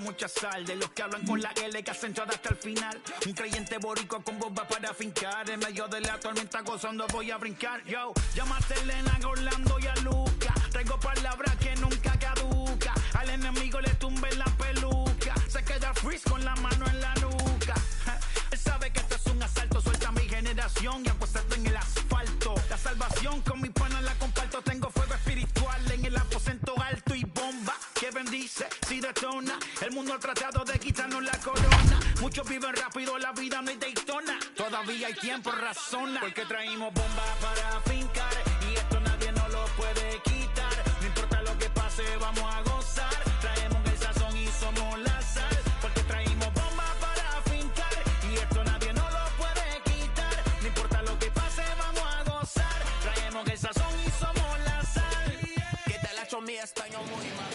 mucha sal. De los que hablan con la L que hacen todo hasta el final. Un creyente boricua con bomba para fincar. En medio de la tormenta gozando voy a brincar. Yo, llama a Selena, a Orlando y a Luca. Traigo palabras que nunca caduca. Al enemigo le tumbe la peluca. Se queda freeze con la mano en la nuca. Él sabe que esto es un asalto. Suelta mi generación y apuestas en el asfalto. La salvación con mi pana la comparto. Tengo fuego espiritual en el aposento alto y bomba que bendice si detona. El mundo ha tratado de quitarnos la corona. Muchos viven rápido, la vida no hay Daytona. Todavía hay tiempo, razona. Porque traímos bomba para fincar. Y esto nadie nos lo puede quitar. No importa lo que pase, vamos a gozar. Traemos el sazón y somos la sal. Porque traímos bomba para fincar. Y esto nadie nos lo puede quitar. No importa lo que pase, vamos a gozar. Traemos el sazón y somos la sal. Que te la echo mi español muy mal.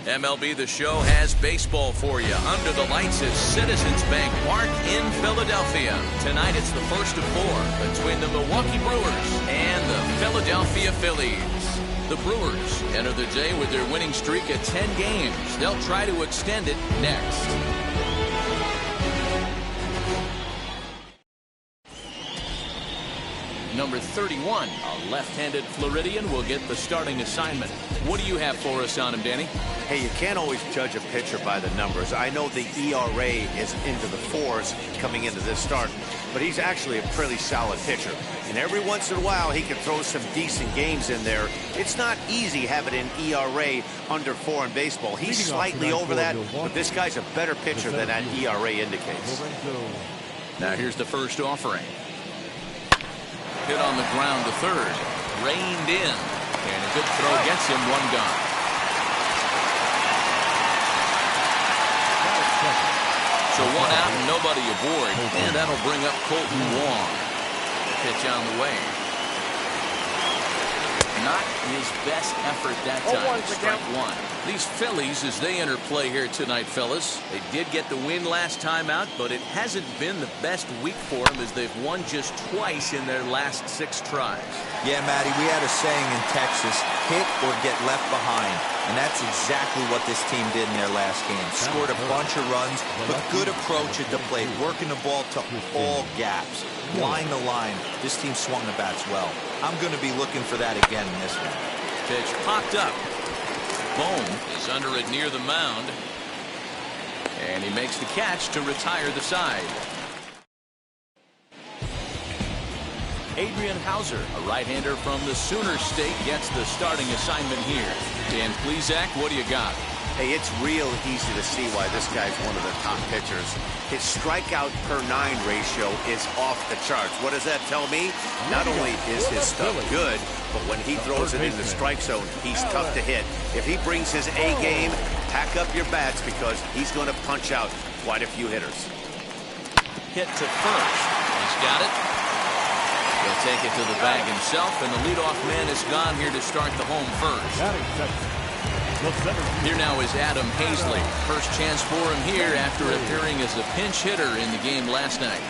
MLB The Show has baseball for you. Under the lights at Citizens Bank Park in Philadelphia. Tonight it's the first of four between the Milwaukee Brewers and the Philadelphia Phillies. The Brewers enter the day with their winning streak at 10 games. They'll try to extend it next. Number 31, a left-handed Floridian, will get the starting assignment. What do you have for us on him, Danny? Hey, you can't always judge a pitcher by the numbers. I know the ERA is into the fours coming into this start, but he's actually a pretty solid pitcher. And every once in a while, he can throw some decent games in there. It's not easy having an ERA under 4 in baseball. He's slightly over that, but this guy's a better pitcher than that ERA indicates. Now here's the first offering. Hit on the ground to third. Reined in. And a good throw gets him one gone. So one out and nobody aboard. And that'll bring up Colton Wong. Pitch on the way. Not his best effort that time. Strike one. These Phillies, as they enter play here tonight, fellas, they did get the win last time out, but it hasn't been the best week for them as they've won just twice in their last 6 tries. Yeah, Matty, we had a saying in Texas, hit or get left behind. And that's exactly what this team did in their last game. Scored a bunch of runs, but good approach at the plate, working the ball to all gaps. Flying the line, this team swung the bats well. I'm going to be looking for that again in this one. Pitch popped up. Bone is under it near the mound. And he makes the catch to retire the side. Adrian Hauser, a right-hander from the Sooner State, gets the starting assignment here. Dan Plesac, what do you got? Hey, it's real easy to see why this guy's one of the top pitchers. His strikeout per 9 ratio is off the charts. What does that tell me? Not only is his stuff good, but when he throws it in the strike zone, he's tough to hit. If he brings his A game, pack up your bats because he's going to punch out quite a few hitters. Hit to first. He's got it. He'll take it to the bag himself, and the leadoff man is gone here to start the home first. Here now is Adam Hazley. First chance for him here after appearing as a pinch hitter in the game last night.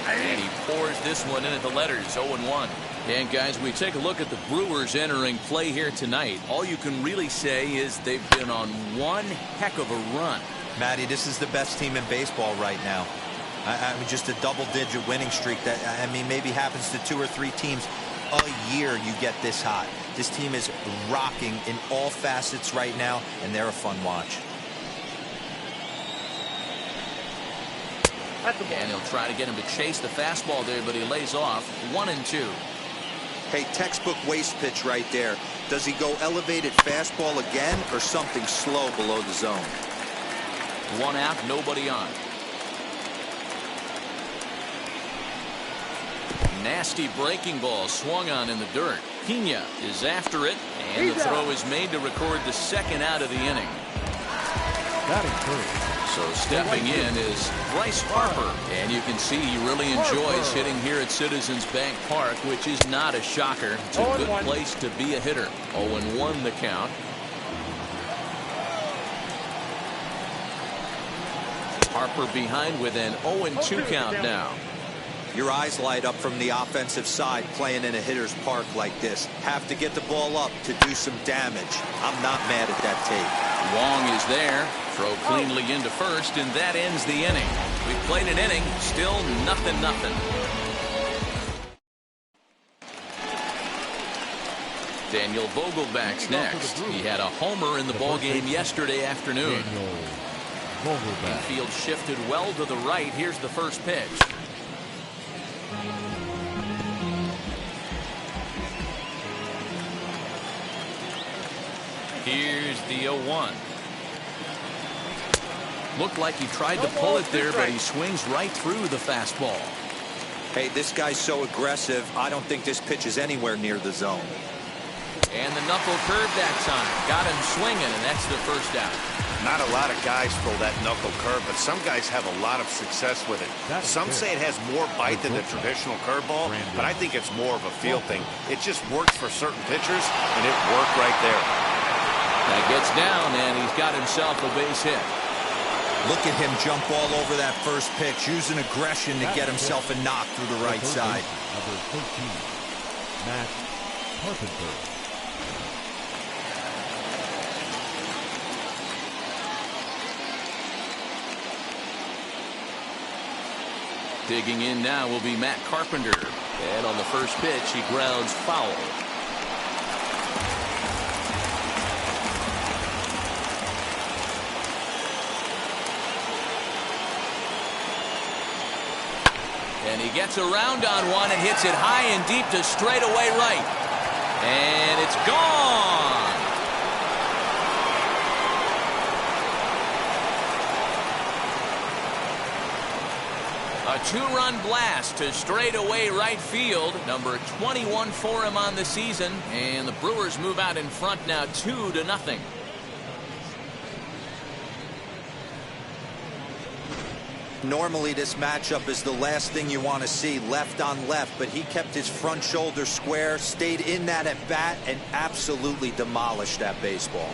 And he pours this one in at the letters, 0-1. And guys, we take a look at the Brewers entering play here tonight. All you can really say is they've been on one heck of a run. Matty, this is the best team in baseball right now. I mean, just a double-digit winning streak that, I mean, maybe happens to 2 or 3 teams a year you get this hot. This team is rocking in all facets right now, and they're a fun watch. And he'll try to get him to chase the fastball there, but he lays off. 1-2. Hey, textbook waste pitch right there. Does he go elevated fastball again or something slow below the zone? 1 out, nobody on. Nasty breaking ball swung on in the dirt. Pena is after it, and the throw is made to record the 2nd out of the inning. So stepping in is Bryce Harper, and you can see he really enjoys hitting here at Citizens Bank Park, which is not a shocker. It's a good place to be a hitter. 0-1 the count. Harper behind with an 0-2 count now. Your eyes light up from the offensive side playing in a hitter's park like this. Have to get the ball up to do some damage. I'm not mad at that tape. Wong is there. Throw cleanly into first, and that ends the inning. We've played an inning, still 0-0. Daniel Vogelback's next. He had a homer in the ballgame yesterday afternoon. Infield shifted well to the right. Here's the first pitch. Here's the 0-1. Looked like he tried to pull it there, but he swings right through the fastball. Hey, this guy's so aggressive. I don't think this pitch is anywhere near the zone. And the knuckle curve that time. Got him swinging, and that's the first out. Not a lot of guys throw that knuckle curve, but some guys have a lot of success with it. Some say it has more bite than the traditional curveball, but I think it's more of a feel thing. It just works for certain pitchers, and it worked right there. That gets down, and he's got himself a base hit. Look at him jump all over that first pitch, using aggression to get himself a knock through the right side. Number 13, Matt Carpenter. Digging in now will be Matt Carpenter. And on the first pitch, he grounds foul. And he gets around on one and hits it high and deep to straightaway right. And it's gone. A two-run blast to straightaway right field. Number 21 for him on the season. And the Brewers move out in front now 2-0. Normally this matchup is the last thing you want to see, left on left, but he kept his front shoulder square, stayed in that at bat, and absolutely demolished that baseball.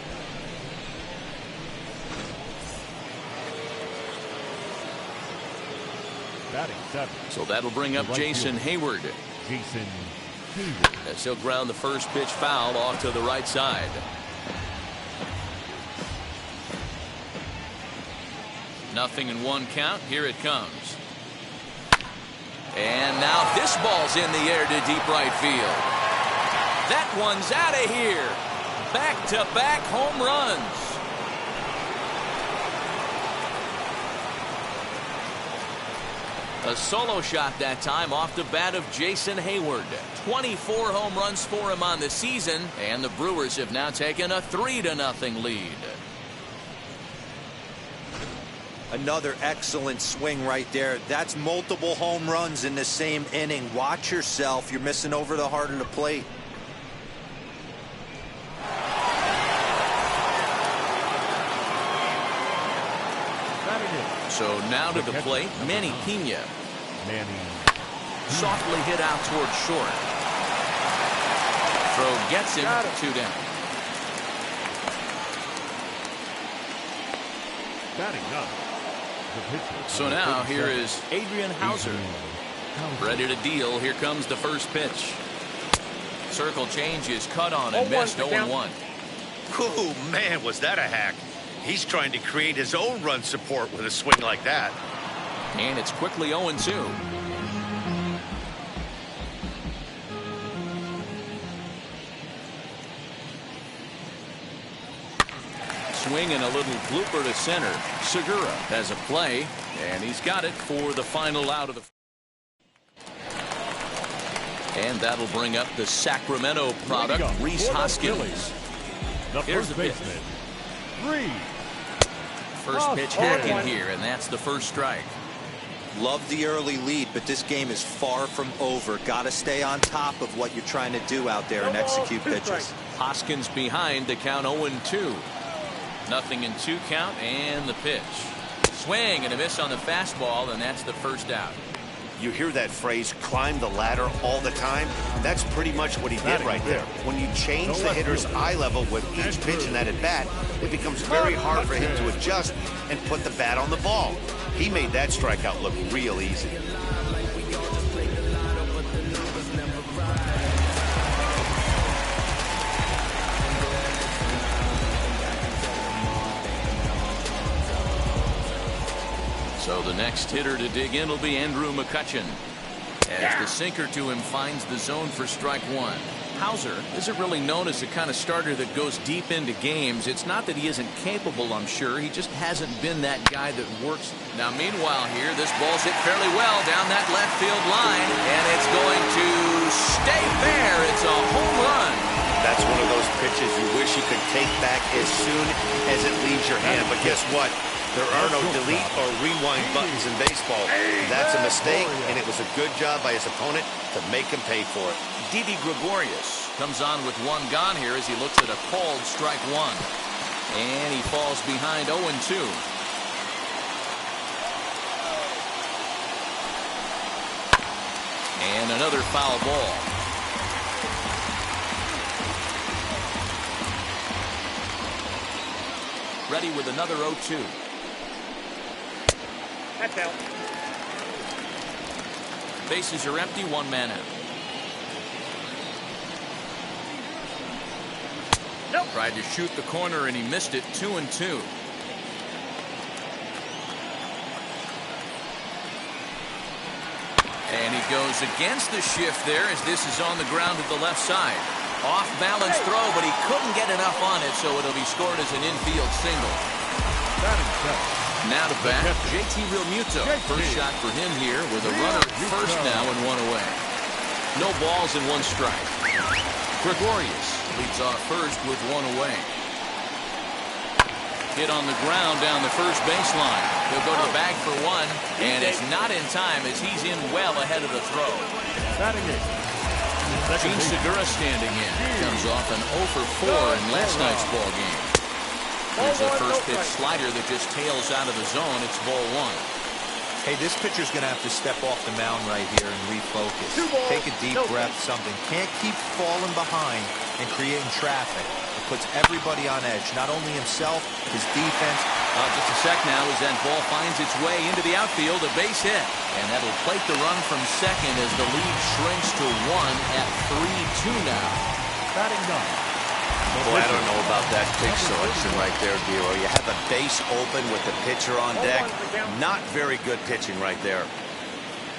So that'll bring up Jason Hayward. As he'll ground the first pitch foul off to the right side. Nothing in one count. Here it comes. And now this ball's in the air to deep right field. That one's out of here. Back-to-back home runs. A solo shot that time off the bat of Jason Hayward. 24 home runs for him on the season, and the Brewers have now taken a 3-0 lead. Another excellent swing right there. That's multiple home runs in the same inning. Watch yourself. You're missing over the heart of the plate. So now to the plate, Manny Pena. Softly hit out toward short. Throw gets him 2 down. So now here is Adrian Hauser. Ready to deal. Here comes the first pitch. Circle change is cut on and missed 0-1. Oh, man, was that a hack. He's trying to create his own run support with a swing like that. And it's quickly 0-2. Swing and a little blooper to center. Segura has a play, and he's got it for the final out of the. And that'll bring up the Sacramento product, Rhys Hoskins. Here's the pitch. First pitch hacking here, and that's the first strike. Love the early lead, but this game is far from over. Got to stay on top of what you're trying to do out there and execute pitches. Hoskins behind to count 0-2. Nothing in 2 count, and the pitch. Swing and a miss on the fastball, and that's the first out. You hear that phrase, climb the ladder, all the time? That's pretty much what he did right there. When you change the hitter's eye level with each pitch in that at-bat, it becomes very hard for him to adjust and put the bat on the ball. He made that strikeout look real easy. So the next hitter to dig in will be Andrew McCutchen, as the sinker to him finds the zone for strike one. Hauser isn't really known as the kind of starter that goes deep into games. It's not that he isn't capable, I'm sure. He just hasn't been that guy that works. Now, meanwhile here, this ball's hit fairly well down that left field line, and it's going to stay fair. It's a home run. That's one of those pitches you wish you could take back as soon as it leaves your hand. But guess what? There are no delete or rewind buttons in baseball. That's a mistake, and it was a good job by his opponent to make him pay for it. Didi Gregorius comes on with one gone here as he looks at a called strike one. And he falls behind 0-2. And another foul ball. Ready with another 0-2. That's out. Bases are empty, one man out. Nope. Tried to shoot the corner and he missed it. 2-2. And he goes against the shift there as this is on the ground to the left side. Off balance throw, but he couldn't get enough on it, so it'll be scored as an infield single. Now to bat, JT Realmuto. First shot for him here with a runner at first now and one away. No balls and one strike. Gregorius leads off first with one away. Hit on the ground down the first baseline. He'll go to the bag for one, and it's not in time as he's in well ahead of the throw. Gene Segura standing in. Comes off an 0 for 4 in last night's ball game. Here's a first pitch slider that just tails out of the zone. It's ball one. Hey, this pitcher's going to have to step off the mound right here and refocus. Take a deep breath, something. Can't keep falling behind and creating traffic. It puts everybody on edge, not only himself, his defense. Just a sec now as that ball finds its way into the outfield, a base hit. And that'll plate the run from second as the lead shrinks to 1 at 3-2 now. Batting ninth. Boy, I don't know about that pitch selection right there, D'Lo. You have a base open with the pitcher on deck. Not very good pitching right there.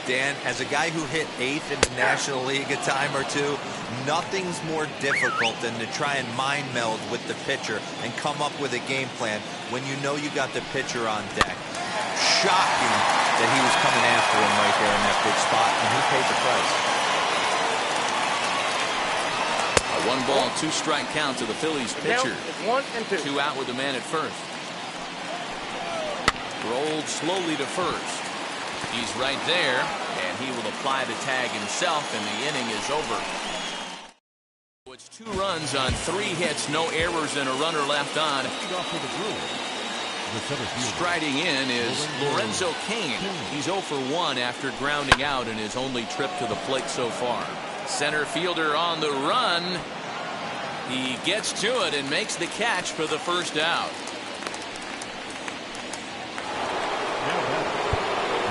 Dan, as a guy who hit 8th in the National League a time or two, nothing's more difficult than to try and mind meld with the pitcher and come up with a game plan when you know you got the pitcher on deck. Shocking that he was coming after him right there in that big spot, and he paid the price. A 1-ball, 2-strike count to the Phillies pitcher. 1-2. 2 out with the man at first. Rolled slowly to first. He's right there, and he will apply the tag himself, and the inning is over. It's 2 runs on 3 hits, no errors, and a runner left on. Striding in is Lorenzo Cain. He's 0 for 1 after grounding out in his only trip to the plate so far. Center fielder on the run. He gets to it and makes the catch for the first out.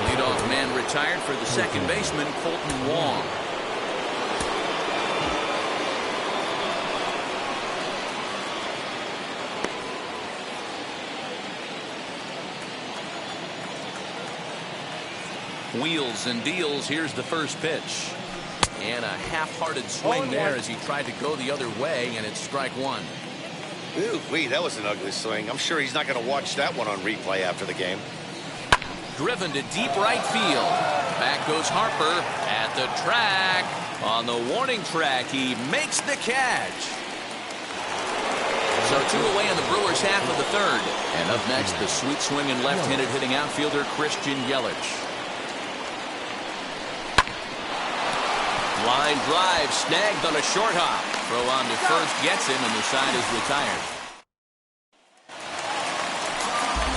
Leadoff man retired for the second baseman, Colton Wong. Wheels and deals. Here's the first pitch. And a half-hearted swing there as he tried to go the other way, and it's strike one. Ooh-wee, that was an ugly swing. I'm sure he's not going to watch that one on replay after the game. Driven to deep right field. Back goes Harper at the track. On the warning track, he makes the catch. So 2 away in the Brewers' half of the third. And up next, the sweet swinging left-handed hitting outfielder Christian Yelich. Line drive snagged on a short hop. Throw on to first gets him, and the side is retired.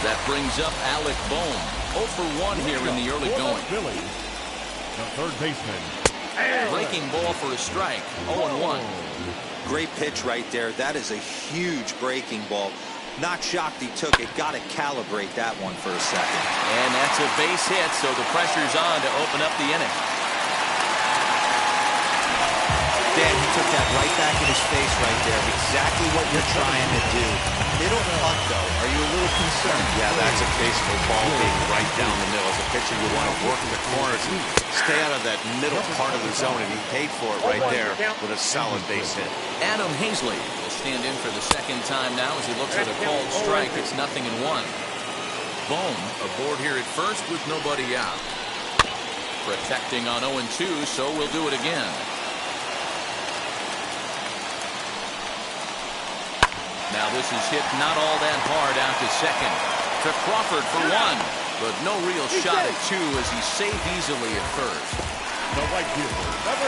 That brings up Alec Bohm. 0 for 1 here in the early going. The third baseman. Breaking ball for a strike. 0-1. Great pitch right there. That is a huge breaking ball. Not shocked he took it. Got to calibrate that one for a second. And that's a base hit, so the pressure's on to open up the inning. Dan, he took that right back in his face right there. Exactly what you're trying to do. Middle punt, though. Are you a little concerned? Yeah, that's a case of a ball being right down the middle. As a pitcher, you want to work the corners and stay out of that middle part of the zone, and he paid for it right there with a solid base hit. Adam Hazley will stand in for the second time now as he looks at a called strike. It's 0-1. Bohm aboard here at first with nobody out. Protecting on 0-2, so we'll do it again. Now this is hit not all that hard out to second. To Crawford for 1, but no real shot at 2 as he's safe easily at first. The right fielder, number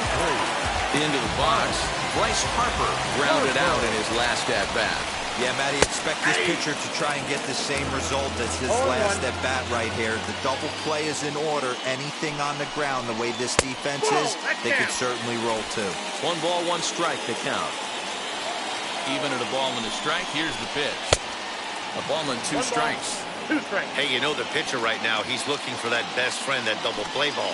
3. Into the box, Bryce Harper grounded out in his last at-bat. Yeah, Matty, expect this pitcher to try and get the same result as his last at-bat right here. The double play is in order. Anything on the ground, the way this defense is, they could certainly roll too. 1 ball, 1 strike to count. Even at a ball and a strike, here's the pitch. A ball and 2 strikes. 2 strikes. Hey, you know the pitcher right now, he's looking for that best friend, that double play ball.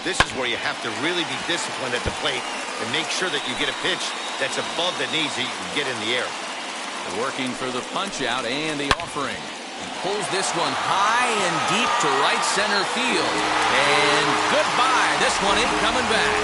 This is where you have to really be disciplined at the plate and make sure that you get a pitch that's above the knees that you can get in the air. Working for the punch out and the offering. Pulls this one high and deep to right center field. And goodbye. This one ain't coming back.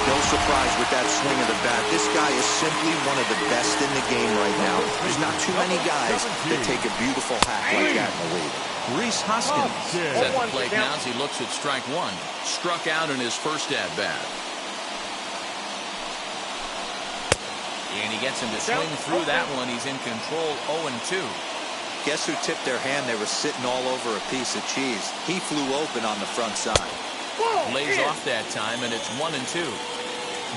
No surprise with that swing of the bat. This guy is simply one of the best in the game right now. There's not too many guys that take a beautiful hack like that in the league. Rhys Hoskins is at the plate now as he looks at strike 1. Struck out in his first at-bat. And he gets him to swing through that one. He's in control 0-2. Guess who tipped their hand? They were sitting all over a piece of cheese. He flew open on the front side. Lays off that time, and it's 1-2.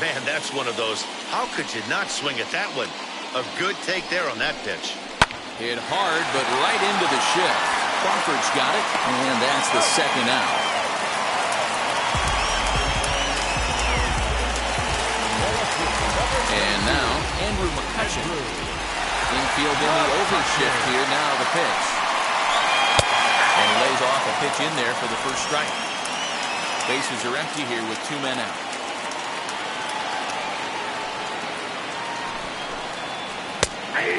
Man, that's one of those. How could you not swing at that one? A good take there on that pitch. Hit hard, but right into the shift. Crawford's got it, and that's the second out. And now, Andrew McCutchen. Infield in the overshift here. Now the pitch. And he lays off a pitch in there for the first strike. Bases are empty here with 2 men out.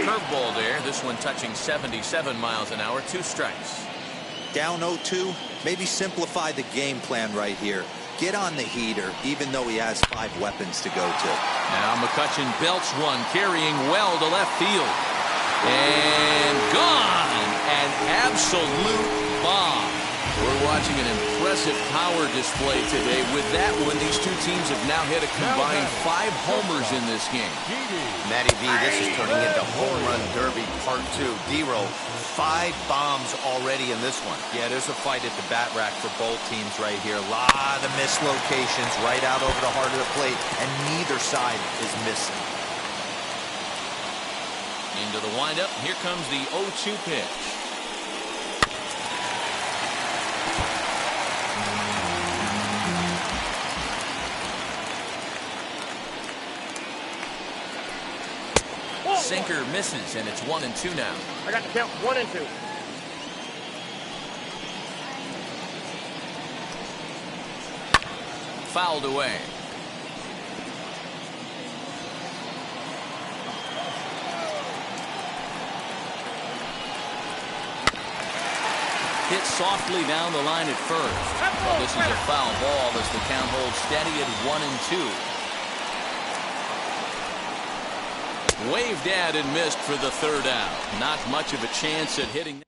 Curveball there. This one touching 77 miles an hour. 2 strikes. Down 0-2. Maybe simplify the game plan right here. Get on the heater, even though he has 5 weapons to go to. Now McCutchen belts one, carrying well to left field. And gone! An absolute bomb. We're watching an impressive power display today. With that one, these two teams have now hit a combined 5 homers in this game. Matty V, this is turning into Home Run Derby Part 2. D-Row, 5 bombs already in this one. Yeah, there's a fight at the bat rack for both teams right here. A lot of mislocations right out over the heart of the plate, and neither side is missing. Into the windup. Here comes the 0-2 pitch. Sinker misses, and it's 1-2 now. I got the count 1-2. Fouled away. Hit softly down the line at first. Well, this is a foul ball as the count holds steady at 1-2. Waved at and missed for the third out. Not much of a chance at hitting.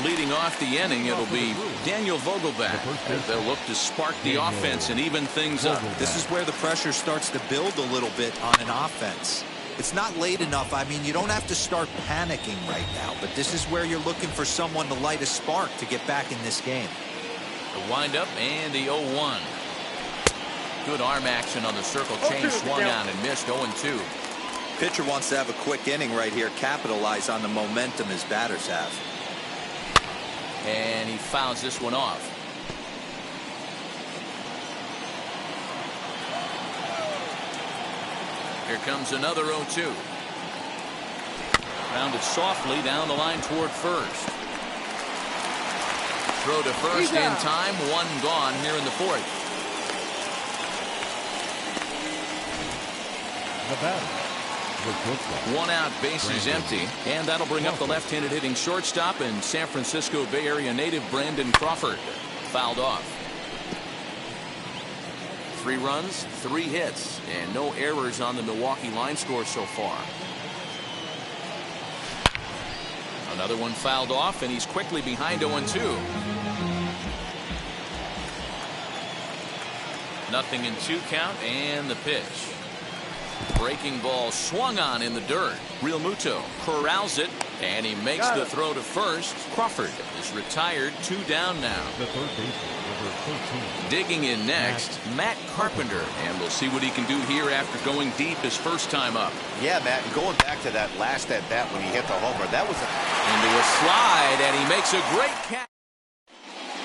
Leading off the inning, it'll be Daniel Vogelback as they'll look to spark the offense and even things up. This is where the pressure starts to build a little bit on an offense. It's not late enough. I mean, you don't have to start panicking right now, but this is where you're looking for someone to light a spark to get back in this game. The windup and the 0-1. Good arm action on the circle change, swung on and missed 0-2. Pitcher wants to have a quick inning right here, capitalize on the momentum his batters have. And he fouls this one off. Here comes another 0-2. Rounded softly down the line toward first. Throw to first in time, 1 gone here in the 4th. the batter. One out, bases empty, and that'll bring up the left-handed hitting shortstop and San Francisco Bay Area native Brandon Crawford. Fouled off. 3 runs, 3 hits, and no errors on the Milwaukee line score so far. Another one fouled off, and he's quickly behind 0-2. Nothing in 2 count, and the pitch. Breaking ball swung on in the dirt. Real Muto corrals it, and he makes the throw to first. Crawford is retired, 2 down now. The third baseman, number 13. Digging in next, Matt Carpenter, and we'll see what he can do here after going deep his first time up. Yeah, Matt, and going back to that last at bat when he hit the homer, that was into a slide, and he makes a great catch.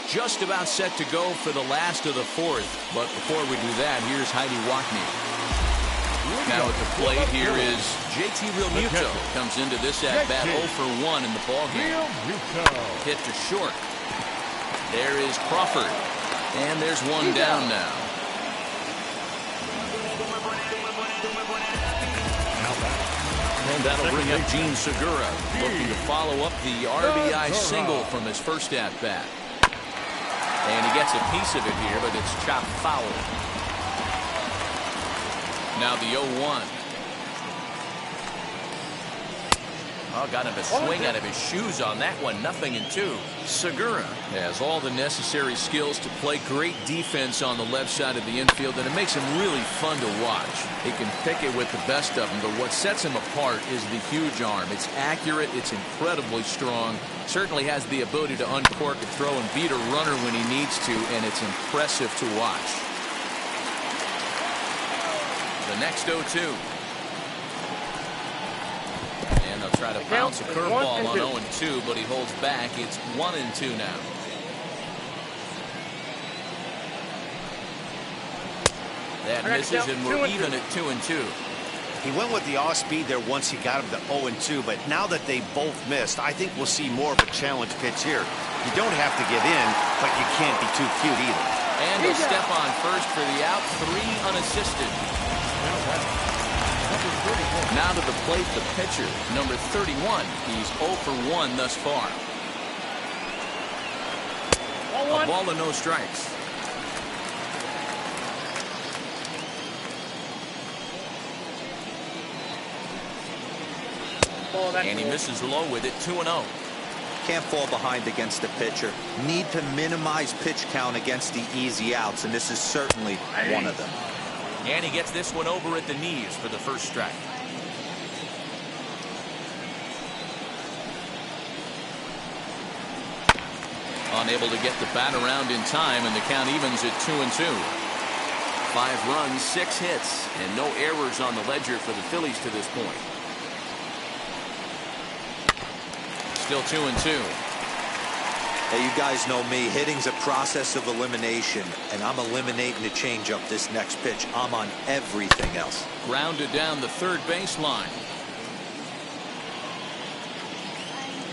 Just about set to go for the last of the 4th, but before we do that, here's Heidi Wackney. Now at the plate here is JT Realmuto. Comes into this at bat 0 for 1 in the ballgame. Hit to short. There is Crawford, and there's 1 down now. And that'll bring up Gene Segura, looking to follow up the RBI single from his first at bat. And he gets a piece of it here, but it's chopped foul. Now the 0-1. Oh, got him to swing out of his shoes on that one. 0-2. Segura has all the necessary skills to play great defense on the left side of the infield, and it makes him really fun to watch. He can pick it with the best of them, but what sets him apart is the huge arm. It's accurate. It's incredibly strong. Certainly has the ability to uncork a throw and beat a runner when he needs to, and it's impressive to watch. The next 0-2. And they'll try to bounce a curveball on 0-2, but he holds back. It's 1-2 now. That misses, and we're even at 2-2. He went with the off speed there once he got him to 0-2, but now that they both missed, I think we'll see more of a challenge pitch here. You don't have to give in, but you can't be too cute either. And he'll step on first for the out, 3 unassisted. Now to the plate, the pitcher, number 31. He's 0 for 1 thus far. A ball and no strikes. And he misses low with it, 2-0. Can't fall behind against the pitcher. Need to minimize pitch count against the easy outs, and this is certainly one of them. And he gets this one over at the knees for the first strike. Unable to get the bat around in time, and the count evens at 2-2. 5 runs, 6 hits, and no errors on the ledger for the Phillies to this point. Still 2-2. Hey, you guys know me. Hitting's a process of elimination, and I'm eliminating the changeup this next pitch. I'm on everything else. Grounded down the third baseline.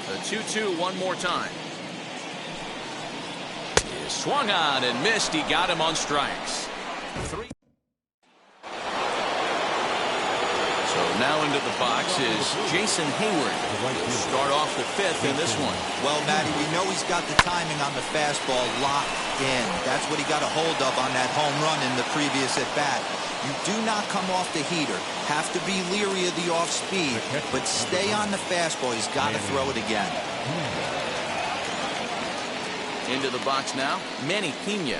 A 2-2 one more time. He swung on and missed. He got him on strikes. 3. So now into the box is Jason Hayward. He'll start off the 5th in this one. Well, Matty, we know he's got the timing on the fastball locked in. That's what he got a hold of on that home run in the previous at-bat. You do not come off the heater. Have to be leery of the off-speed, but stay on the fastball. He's got to throw it again. Into the box now, Manny Pena.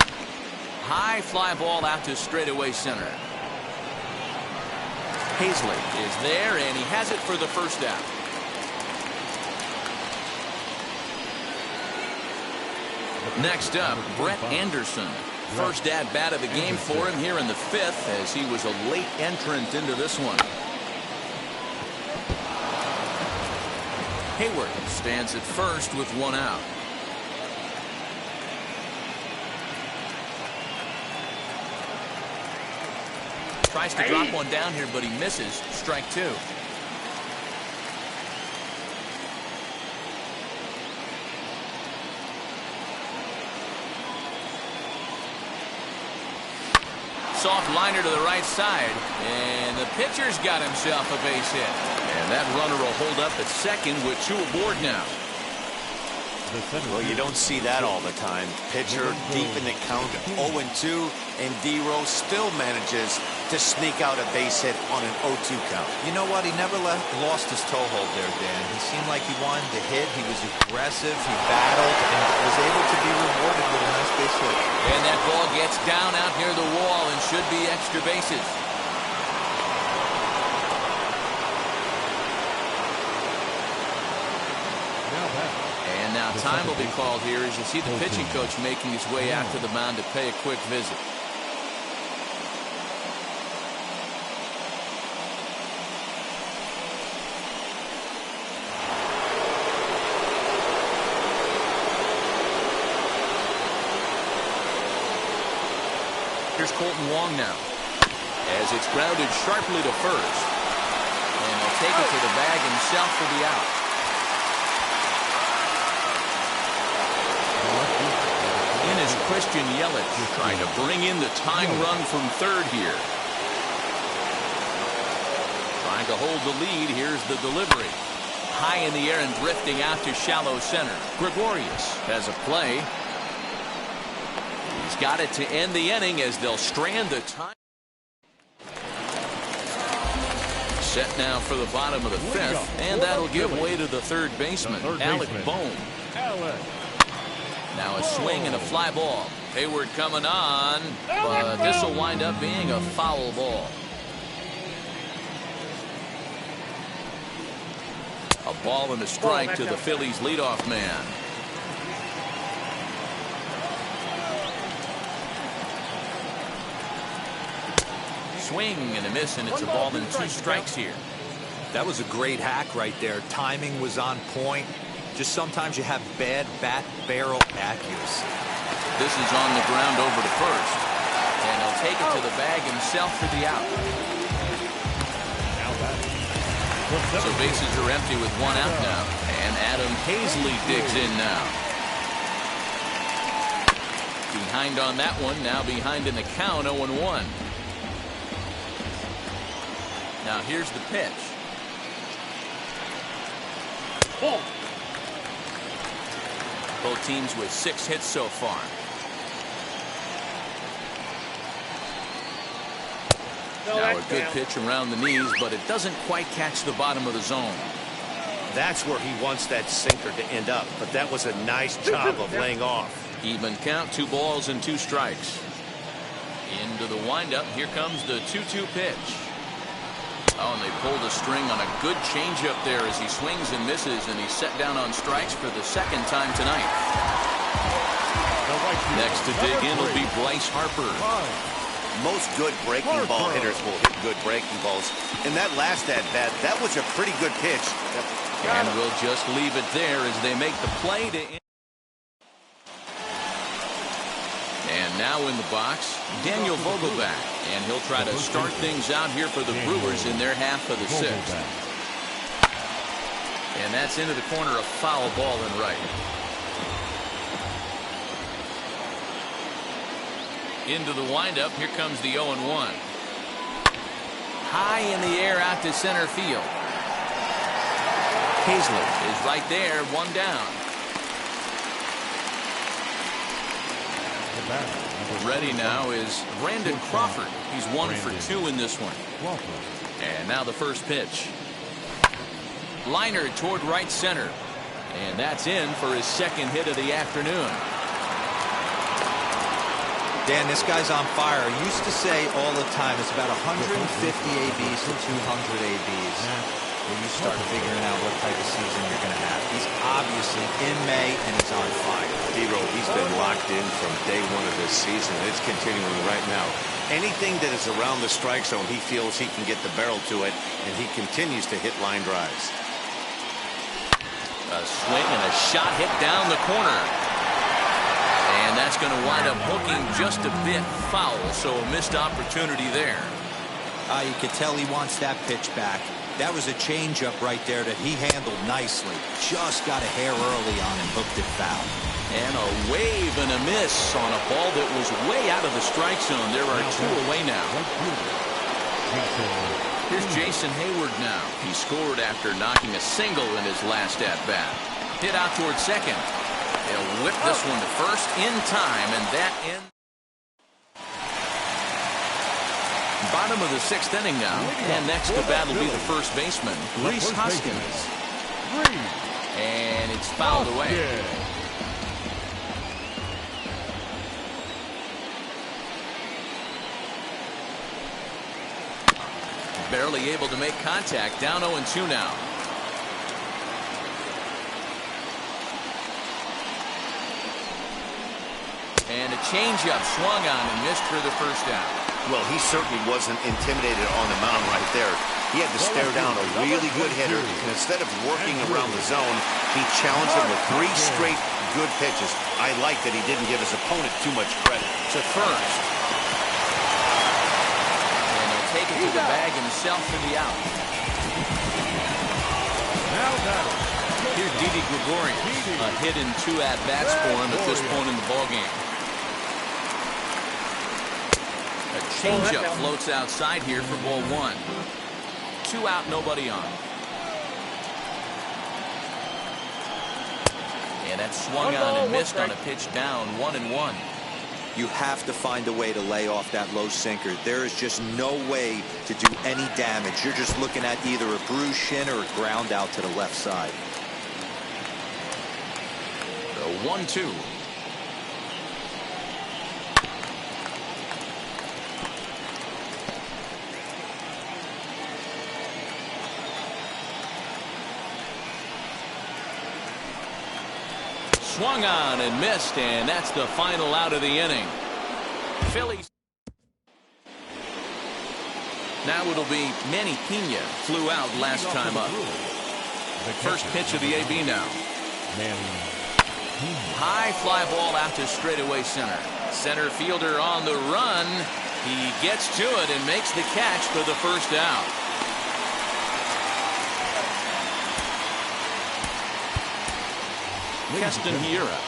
High fly ball out to straightaway center. Hazley is there, and he has it for the first out. Next up, Brett Anderson. First at bat of the game for him here in the 5th, as he was a late entrant into this one. Hayward stands at first with 1 out. Tries to drop one down here, but he misses. Strike 2. Soft liner to the right side, and the pitcher's got himself a base hit. And that runner will hold up at second with 2 aboard now. Well, you don't see that all the time. Pitcher deep in the count, 0-2, and D-Rose still manages to sneak out a base hit on an 0-2 count. You know what? He never lost his toehold there, Dan. He seemed like he wanted to hit. He was aggressive. He battled and was able to be rewarded with a nice base hit. And that ball gets down out near the wall and should be extra bases. And now time will be called here as you see the pitching coach making his way out to the mound to pay a quick visit. Here's Colton Wong now, as it's grounded sharply to first. And he'll take it to the bag himself for the out. In is Christian Yelich, trying to bring in the tying run from third here. Trying to hold the lead. Here's the delivery. High in the air and drifting out to shallow center. Gregorius has a play. He's got it to end the inning as they'll strand the tie. Set now for the bottom of the 5th, and that'll give way to the third baseman, Alec Bohm. Now a swing and a fly ball. Hayward coming on, but this will wind up being a foul ball. A ball and a strike to the Phillies leadoff man. Swing and a miss, and it's a ball and 2 strikes here. That was a great hack right there. Timing was on point. Just sometimes you have bad bat barrel accuracy. This is on the ground over to first, and he'll take it to the bag himself for the out. So bases are empty with 1 out now, and Adam Hazley digs in now. Behind on that one, now behind in the count, 0-1. Now here's the pitch. Both teams with 6 hits so far. Now a good pitch around the knees, but it doesn't quite catch the bottom of the zone. That's where he wants that sinker to end up, but that was a nice job of laying off. Even count, 2 balls and 2 strikes. Into the windup. Here comes the 2-2 pitch. Oh, and they pulled a string on a good changeup there as he swings and misses, and he's set down on strikes for the 2nd time tonight. Next to dig in will be Bryce Harper. Most good breaking ball hitters will hit good breaking balls. And that last at-bat, that was a pretty good pitch. And we'll just leave it there as they make the play to end. And now in the box, Daniel Vogelback, and he'll try to start things out here for the Brewers in their half of the 6th. And that's into the corner, a foul ball and right. Into the windup, here comes the 0-1. High in the air out to center field. Hazley is right there, 1 down. Ready now is Brandon Crawford. He's 1 for 2 in this one. And now the first pitch. Liner toward right center. And that's in for his 2nd hit of the afternoon. Dan, this guy's on fire. I used to say all the time it's about 150 ABs to 200 ABs. When you start figuring out what type of season you're going to have. He's obviously in May, and he's on fire. D-Row, he's been locked in from day 1 of this season. It's continuing right now. Anything that is around the strike zone, he feels he can get the barrel to it, and he continues to hit line drives. A swing and a shot hit down the corner. And that's going to wind up hooking just a bit foul, so a missed opportunity there. You could tell he wants that pitch back. That was a changeup right there that he handled nicely. Just got a hair early on and hooked it foul. And a wave and a miss on a ball that was way out of the strike zone. There are 2 away now. Here's Jason Hayward now. He scored after knocking a single in his last at-bat. Hit out towards second. They'll whip this one to first in time, and that ends. Bottom of the 6th inning now, and next to bat will be the first baseman, Rhys Hoskins. And it's fouled away. Barely able to make contact. Down 0-2 now. And a changeup swung on and missed for the first down. Well, he certainly wasn't intimidated on the mound right there. He had to stare down a really good hitter, and instead of working around the zone, he challenged him with 3 straight good pitches. I like that he didn't give his opponent too much credit. To first. And he'll take it to the bag himself for the out. Here's Didi Gregorius. A hit in 2 at-bats for him at this point in the ballgame. A changeup floats outside here for ball 1. 2 out, nobody on. And that swung on and missed on a pitch down, 1-1. You have to find a way to lay off that low sinker. There is just no way to do any damage. You're just looking at either a bruised shin or a ground out to the left side. The 1-2. Swung on and missed, and that's the final out of the inning. Phillies. Now it'll be Manny Pena, flew out last time up. First pitch of the AB now. High fly ball out to straightaway center. Center fielder on the run. He gets to it and makes the catch for the first out. Keston Hiura.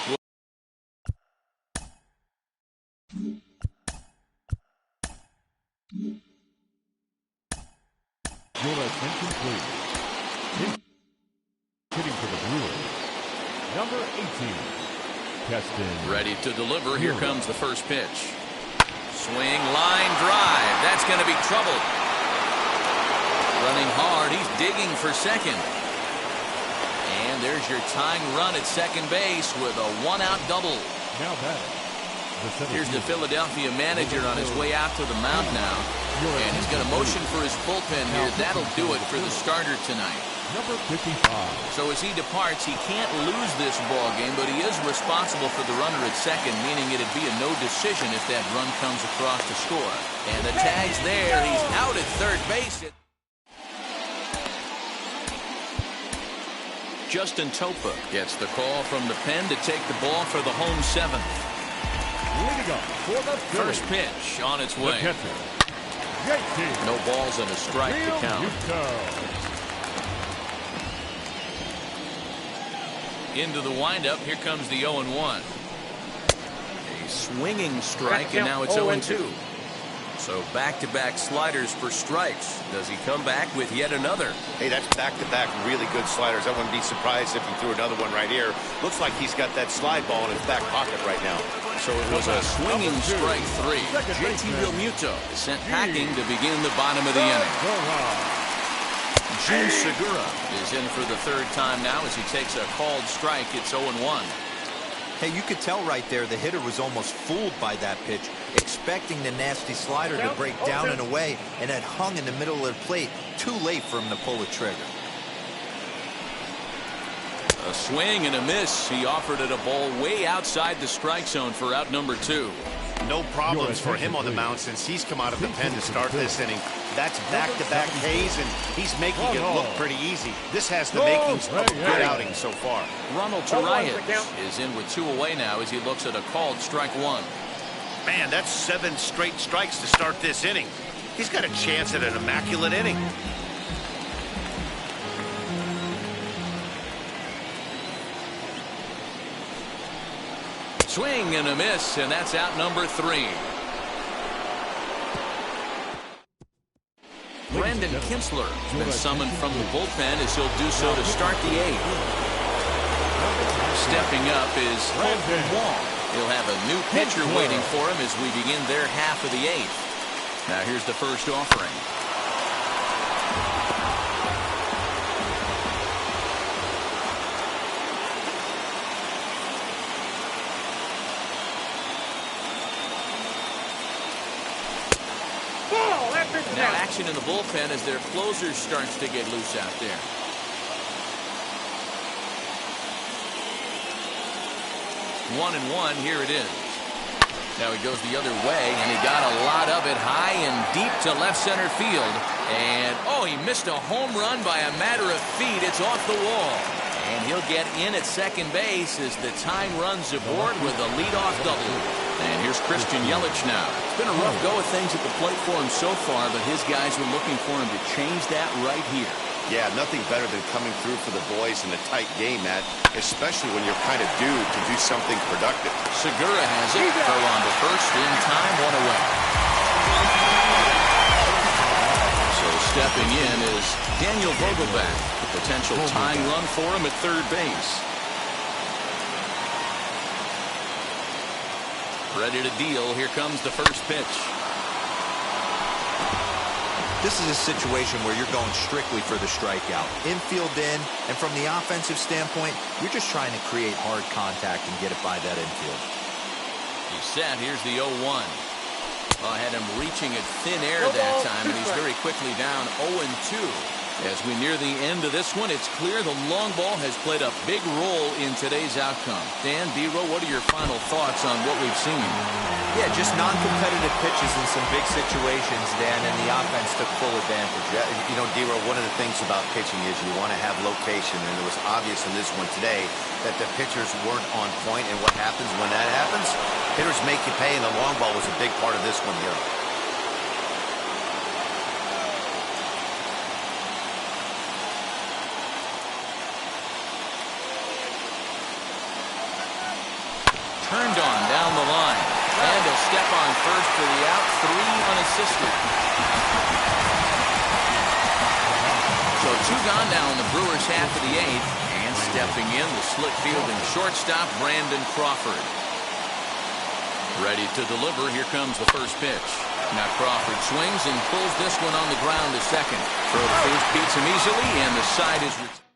Your attention, please. Hitting for the Brewers, number 18, Keston. Ready to deliver. Here comes the first pitch. Swing, line drive. That's going to be trouble. Running hard. He's digging for second. And there's your tying run at second base with a 1-out double. Now that. Here's the Philadelphia manager on his way out to the mound now. And he's going to motion for his bullpen here. That'll do it for the starter tonight. Number 55. So as he departs, he can't lose this ball game, but he is responsible for the runner at second, meaning it'd be a no decision if that run comes across to score. And the tag's there. He's out at third base. Justin Topa gets the call from the pen to take the ball for the home 7th. Leading up for the First pitch on its way. No No balls and a strike to count. Into the windup. Here comes the 0-1. A swinging strike, and now it's 0-2. So back-to-back sliders for strikes. Does he come back with yet another? Hey, that's back-to-back really good sliders. I wouldn't be surprised if he threw another one right here. Looks like he's got that slide ball in his back pocket right now. So it was a swinging strike 3. JT Realmuto is sent packing to begin the bottom of the inning. Jun Segura is in for the 3rd time now as he takes a called strike. It's 0-1. Hey, you could tell right there the hitter was almost fooled by that pitch, expecting the nasty slider to break down and away, and had hung in the middle of the plate. Too late for him to pull the trigger. A swing and a miss. He offered it a ball way outside the strike zone for out number 2. No problems for him on the mound since he's come out of the pen to start this inning. That's back-to-back Ks, and he's making it look pretty easy. This has the makings of a good outing so far. Ronald Torreyes is in with 2 away now as he looks at a called strike 1. Man, that's 7 straight strikes to start this inning. He's got a chance at an immaculate inning. Swing and a miss, and that's out number 3. Brendan Kinsler has been summoned from the bullpen as he'll do so to start the 8th. Stepping up is Colton Wong. He'll have a new pitcher waiting for him as we begin their half of the 8th. Now here's the first offering. Now action in the bullpen as their closer starts to get loose out there. One and one, here it is. Now he goes the other way, and he got a lot of it high and deep to left center field. And, oh, he missed a home run by a matter of feet. It's off the wall. And he'll get in at second base as the tying runs aboard with a leadoff double. And here's Christian Yelich now. It's been a rough go of things at the plate for him so far, but his guys are looking for him to change that right here. Yeah, nothing better than coming through for the boys in a tight game, Matt, especially when you're kind of due to do something productive. Segura has it. Throw on to first in time, 1 away. So stepping in is Daniel Vogelbach. Potential tying run for him at third base. Ready to deal. Here comes the first pitch. This is a situation where you're going strictly for the strikeout. Infield in, and from the offensive standpoint, you're just trying to create hard contact and get it by that infield. He's set. Here's the 0-1. Well, I had him reaching at thin air that time, and he's very quickly down 0-2. As we near the end of this one, it's clear the long ball has played a big role in today's outcome. Dan, D-Row, what are your final thoughts on what we've seen? Yeah, just non-competitive pitches in some big situations, Dan, and the offense took full advantage. Yeah, you know, D-Row, one of the things about pitching is you want to have location, and it was obvious in this one today that the pitchers weren't on point, and what happens when that happens? Hitters make you pay, and the long ball was a big part of this one here. Turned on down the line. And he'll step on first for the out, 3 unassisted. So 2 gone now in the Brewers half of the 8th. And stepping in, the slick fielding shortstop, Brandon Crawford. Ready to deliver. Here comes the first pitch. Now Crawford swings and pulls this one on the ground to second. Throw to first beats him easily, and the side is retired.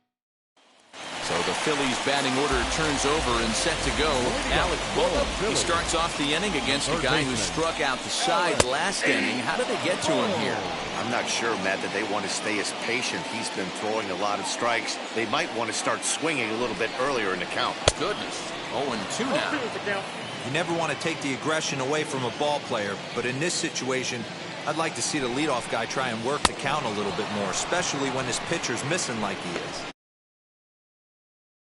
So the Phillies batting order turns over and set to go. Alec Bohm, he starts off the inning against a guy who struck out the side last inning. How did they get to him here? I'm not sure, Matt, that they want to stay as patient. He's been throwing a lot of strikes. They might want to start swinging a little bit earlier in the count. Goodness. 0-2 now. You never want to take the aggression away from a ball player, but in this situation, I'd like to see the leadoff guy try and work the count a little bit more, especially when his pitcher's missing like he is.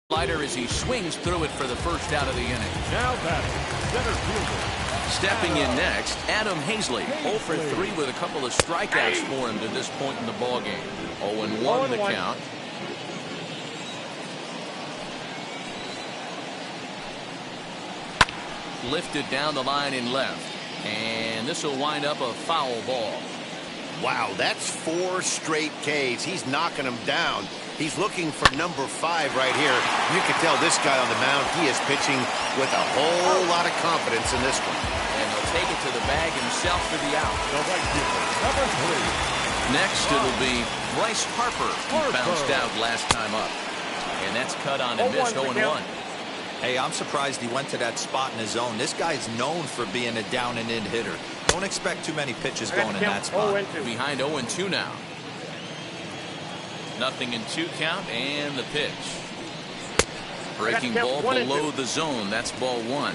Slider as he swings through it for the first out of the inning. Now batting, center fielder. Stepping in next, Adam Hazley. 0 for 3 with a couple of strikeouts for him to this point in the ballgame. 0-1 the count. Lifted down the line in left. And this will wind up a foul ball. Wow, that's 4 straight Ks. He's knocking them down. He's looking for number 5 right here. You can tell this guy on the mound, he is pitching with a whole lot of confidence in this one. And he'll take it to the bag himself for the out. The right fielder, number 3. Next, it'll be Bryce Harper, who bounced out last time up. And that's cut on and missed 0-1. Hey, I'm surprised he went to that spot in his zone. This guy's known for being a down-and-in hitter. Don't expect too many pitches going in that spot. Behind 0-2 now. Nothing in 2 count, and the pitch. Breaking ball below the zone. That's ball 1.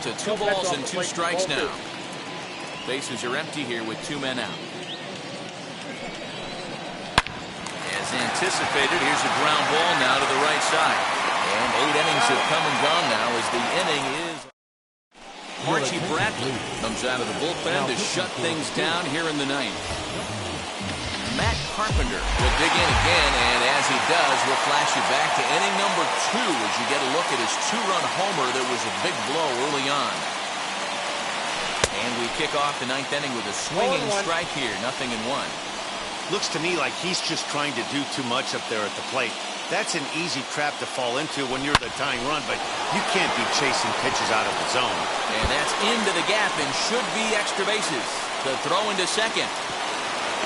To 2 balls and 2 strikes now. Bases are empty here with 2 men out. As anticipated, here's a ground ball now to the right side. And 8 innings have come and gone now as the inning is. Archie Bradley comes out of the bullpen to shut things down here in the 9th. Matt Carpenter will dig in again, and as he does, we'll flash you back to inning number 2 as you get a look at his 2-run homer that was a big blow early on. And we kick off the 9th inning with a swinging strike here, 0-1. Looks to me like he's just trying to do too much up there at the plate. That's an easy trap to fall into when you're the tying run, but you can't be chasing pitches out of the zone. And that's into the gap and should be extra bases. The throw into second.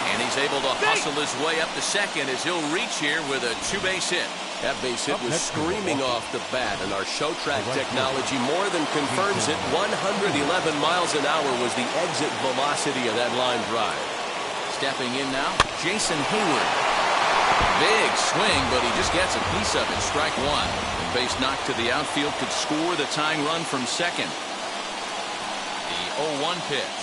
And he's able to hustle his way up to second as he'll reach here with a 2-base hit. That base hit was screaming off the bat, and our show track technology more than confirms it. 111 miles an hour was the exit velocity of that line drive. Stepping in now, Jason Hayward. Big swing, but he just gets a piece of it. Strike 1. The base knock to the outfield could score the tying run from second. The 0-1 pitch.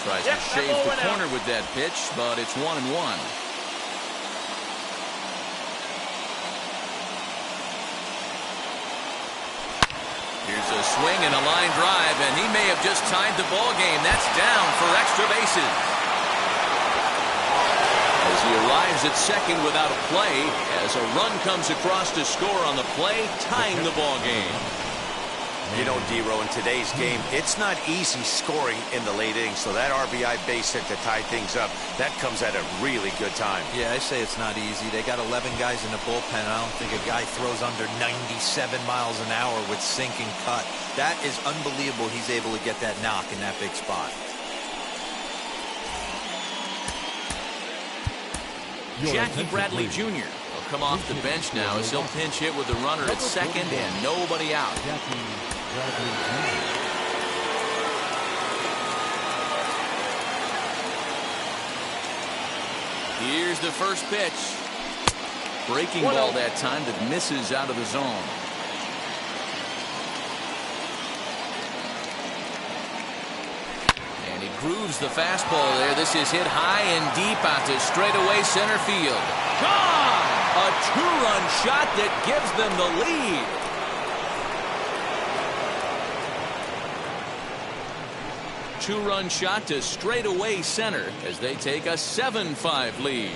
Tries to shave the corner with that pitch, but it's 1-1. Here's a swing and a line drive, and he may have just tied the ball game. That's down for extra bases. As he arrives at second without a play, as a run comes across to score on the play, tying the ball game. You know, D-Row, in today's game, it's not easy scoring in the late innings, so that RBI base hit to tie things up, that comes at a really good time. Yeah, I say it's not easy. They got 11 guys in the bullpen. I don't think a guy throws under 97 miles an hour with sink and cut. That is unbelievable he's able to get that knock in that big spot. Jackie Bradley Jr. will come off the bench now as he'll pinch hit with the runner at second and nobody out. Here's the first pitch. Breaking ball that time that misses out of the zone. And he grooves the fastball there. This is hit high and deep out to straightaway center field. Gone! A 2-run shot that gives them the lead. Two-run shot to straightaway center as they take a 7-5 lead.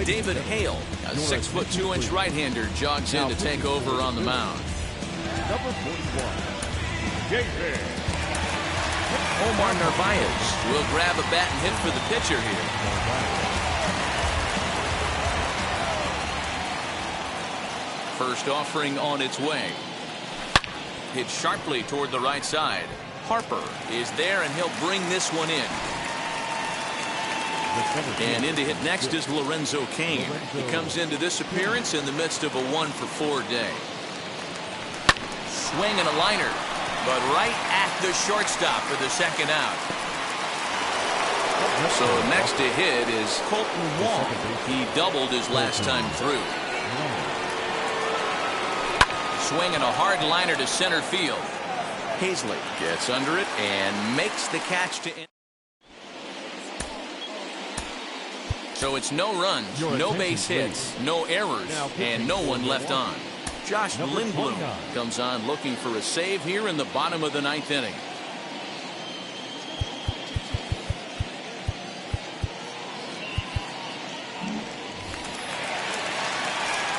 David Hale, a 6'2" right-hander, jogs in to take over on the mound. Number 41, David. Omar Narvaez will grab a bat and hit for the pitcher here. First offering on its way. Hit sharply toward the right side. Harper is there, and he'll bring this one in. And in to hit next is Lorenzo Cain. He comes into this appearance in the midst of a 1-for-4 day. Swing and a liner, but right at the shortstop for the second out. So next to hit is Colton Wong. He doubled his last time through. Swing and a hard liner to center field. Hazley gets under it and makes the catch to end. So it's no runs, no base hits, no errors, and no one left on. Josh Lindblom comes on looking for a save here in the bottom of the 9th inning.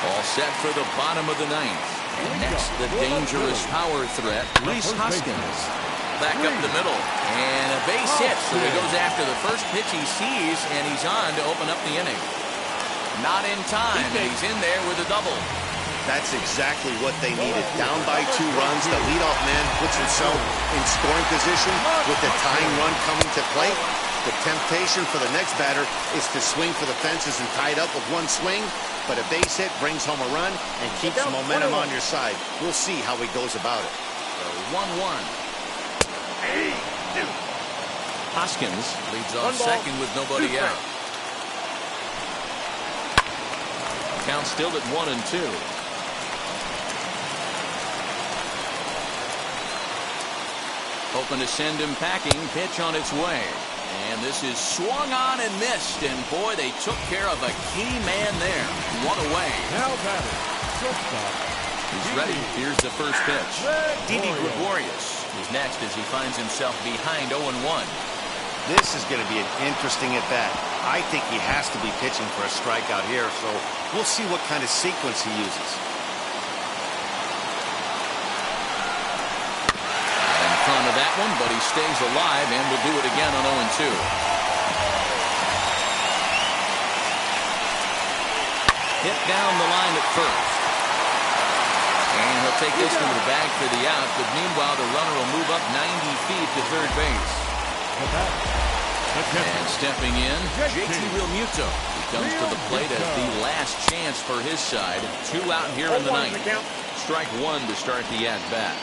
All set for the bottom of the 9th. And next, the dangerous power threat, Rhys Hoskins. Back up the middle, and a base hit, so he goes after the first pitch he sees, and he's on to open up the inning. Not in time, and he's in there with a double. That's exactly what they needed. Down by 2 runs, the leadoff man puts himself in scoring position with the tying run coming to plate. The temptation for the next batter is to swing for the fences and tie it up with one swing, but a base hit brings home a run and keeps momentum on your side. We'll see how he goes about it. So 1-1. Hoskins leads off second with nobody out. count still at 1-2. Hoping to send him packing. Pitch on its way. And this is swung on and missed. And boy, they took care of a key man there. One away. Now batting, shortstop. He's ready. Here's the first pitch. Didi Gregorius is next as he finds himself behind 0-1. This is going to be an interesting at bat. I think he has to be pitching for a strikeout here, so we'll see what kind of sequence he uses. In front of that one, but he stays alive and will do it again on 0-2. Hit down the line at first. And he'll take this one to the bag for the out, but meanwhile the runner will move up 90 feet to third base. And stepping in, JT Realmuto. He comes to the plate as the last chance for his side. 2 out here in the ninth. Strike 1 to start the at-bat.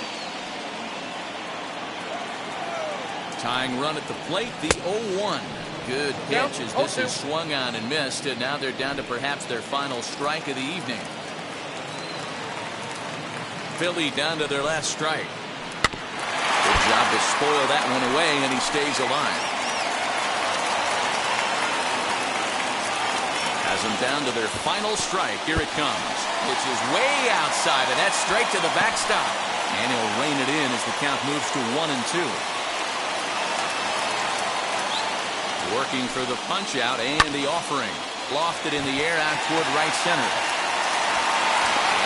Tying run at the plate, the 0-1. Good pitch as this is swung on and missed, and now they're down to perhaps their final strike of the evening. Philly down to their last strike. Good job to spoil that one away, and he stays alive. Has them down to their final strike. Here it comes. Which is way outside, and that's straight to the backstop. And he'll rein it in as the count moves to 1-2. Working for the punch out and the offering. Lofted in the air out toward right center.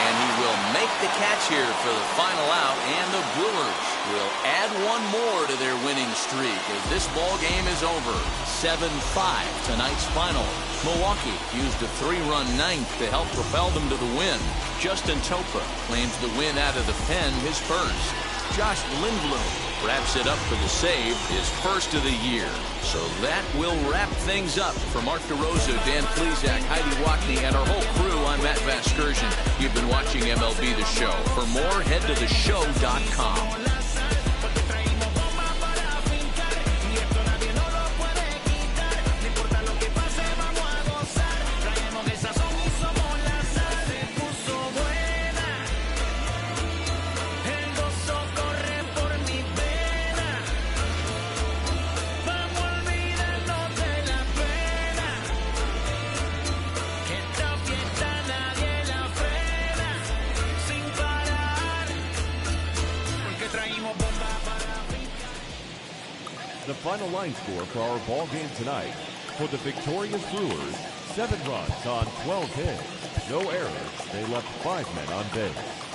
And he will make the catch here for the final out, and the Brewers will add one more to their winning streak as this ball game is over. 7-5 tonight's final. Milwaukee used a 3-run ninth to help propel them to the win. Justin Topa claims the win out of the pen, his first. Josh Lindblom wraps it up for the save, his first of the year. So that will wrap things up. For Mark DeRosa, Dan Plesac, Heidi Wackney, and our whole crew, I'm Matt Vasgersian. You've been watching MLB The Show. For more, head to theshow.com. The final line score for our ball game tonight. For the victorious Brewers, 7 runs on 12 hits. No errors. They left 5 men on base.